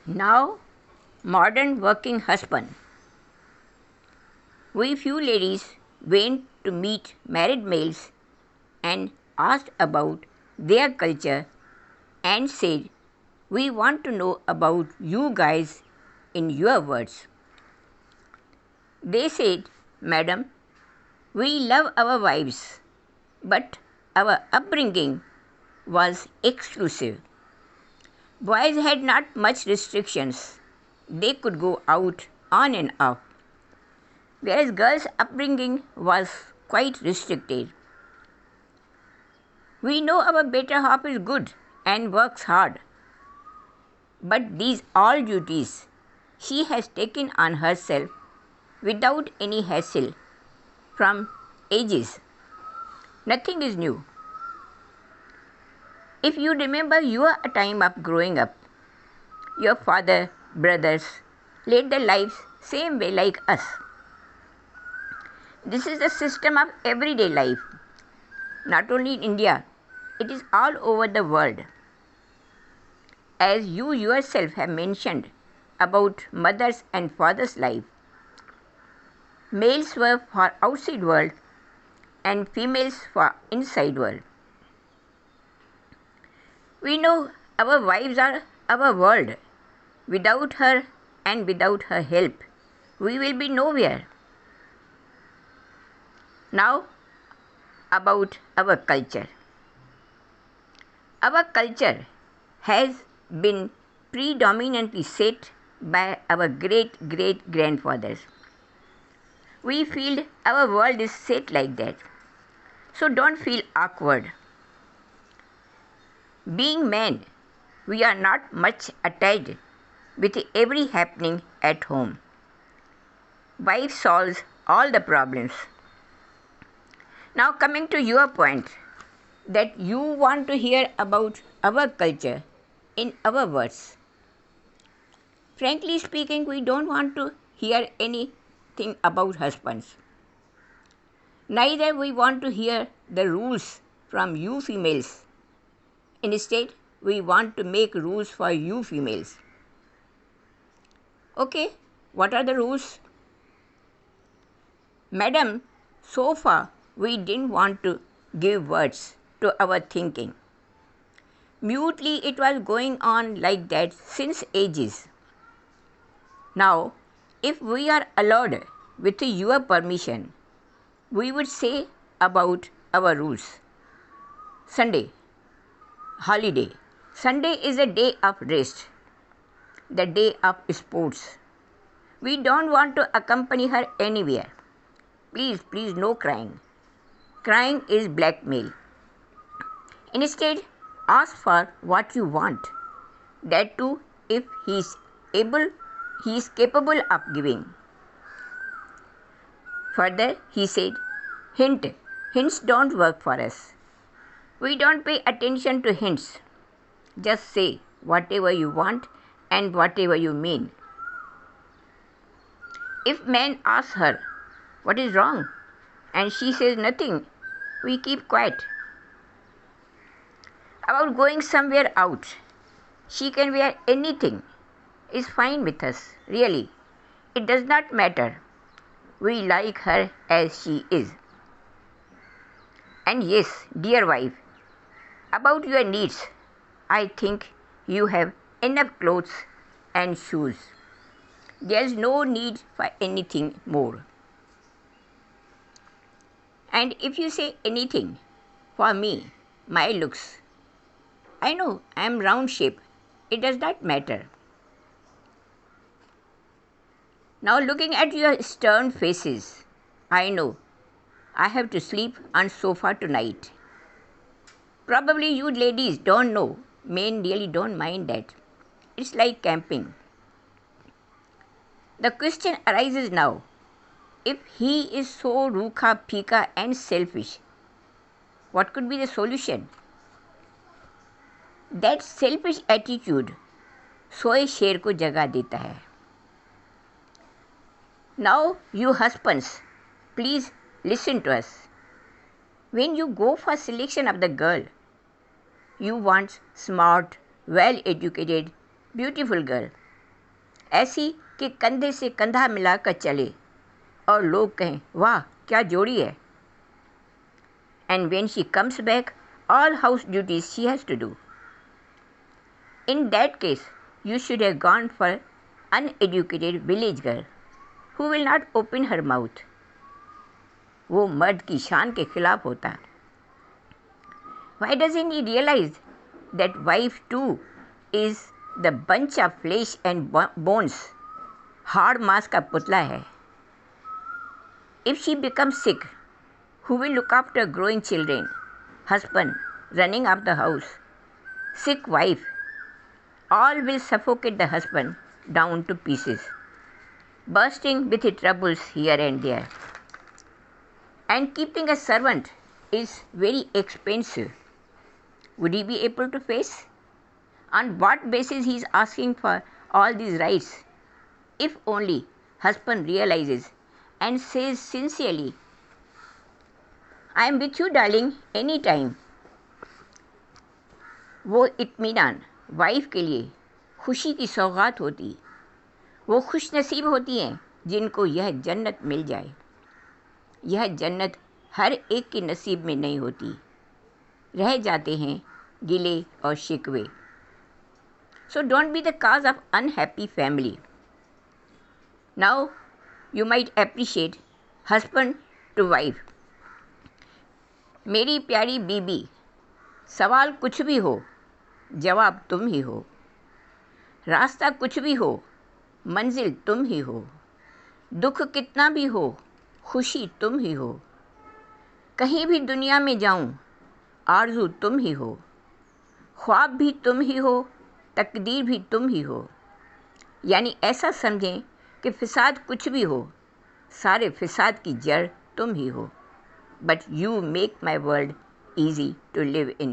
Now, modern working husband. We few ladies went to meet married males and asked about their culture and said, "We want to know about you guys in your words." They said, "Madam, we love our wives, but our upbringing was exclusive. Boys had not much restrictions. They could go out on and off, whereas girls' upbringing was quite restricted. We know our better half is good and works hard, but these all duties she has taken on herself without any hassle from ages. Nothing is new. If you remember your time of growing up, your father, brothers led their lives same way like us. This is the system of everyday life, not only in India, it is all over the world. As you yourself have mentioned about mother's and father's life, males were for outside world and females for inside world. We know our wives are our world. Without her and without her help, we will be nowhere. Now, about our culture. Our culture has been predominantly set by our great great grandfathers. We feel our world is set like that. So don't feel awkward. Being men, we are not much attached with every happening at home. Wife solves all the problems. Now coming to your point that you want to hear about our culture in our words. Frankly speaking, we don't want to hear anything about husbands. Neither we want to hear the rules from you females. Instead, we want to make rules for you females. Okay, what are the rules? Madam, so far we didn't want to give words to our thinking. Mutely it was going on like that since ages. Now, if we are allowed with your permission, we would say about our rules. Sunday, holiday. Sunday is a day of rest, the day of sports. We don't want to accompany her anywhere. Please, please, no crying. Crying is blackmail. Instead, ask for what you want. That too, if he is capable of giving. Further, he said, hints don't work for us. We don't pay attention to hints. Just say whatever you want and whatever you mean. If man asks her, what is wrong? And she says nothing, we keep quiet. About going somewhere out, she can wear anything. Is fine with us, really. It does not matter. We like her as she is. And yes, dear wife, about your needs, I think you have enough clothes and shoes. There is no need for anything more. And if you say anything, for me, my looks, I know I am round shape, it does not matter. Now looking at your stern faces, I know I have to sleep on sofa tonight. Probably you ladies don't know, men really don't mind that. It's like camping. The question arises now, if he is so rukha, phika and selfish, what could be the solution? That selfish attitude सोए शेर को जगा देता है. Now, you husbands, please listen to us. When you go for selection of the girl, you want smart, well-educated, beautiful girl. ایسی کہ کندھے سے کندھا ملا کر چلے اور لوگ کہیں واہ کیا جوڑی ہے. And when she comes back, all house duties she has to do. In that case, you should have gone for uneducated village girl who will not open her mouth. وہ مرد کی شان کے خلاف ہوتا. Why doesn't he realize that wife too is the bunch of flesh and bones, hard mass کا پتلا ہے. If she becomes sick, who will look after growing children? Husband running up the house, sick wife, all will suffocate the husband down to pieces, bursting with troubles here and there. And keeping a servant is very expensive. Would he be able to face? On what basis he is asking for all these rights? If only husband realizes and says sincerely, I am with you darling any time. وہ اطمینان wife کے لیے خوشی کی سوغات ہوتی. وہ خوش نصیب ہوتی ہیں جن کو یہ جنت مل جائے. یہ جنت ہر ایک کے نصیب میں نہیں ہوتی. رہ جاتے ہیں گلے اور شکوے. So don't be the cause of unhappy family. Now you might appreciate husband to wife. میری پیاری بیوی، سوال کچھ بھی ہو جواب تم ہی ہو. راستہ کچھ بھی ہو منزل تم ہی ہو. دکھ کتنا بھی ہو خوشی تم ہی ہو. کہیں بھی دنیا میں جاؤں آرزو تم ہی ہو. خواب بھی تم ہی ہو تقدیر بھی تم ہی ہو. یعنی ایسا سمجھیں کہ فساد کچھ بھی ہو سارے فساد کی جڑ تم ہی ہو. But you make my world easy to live in.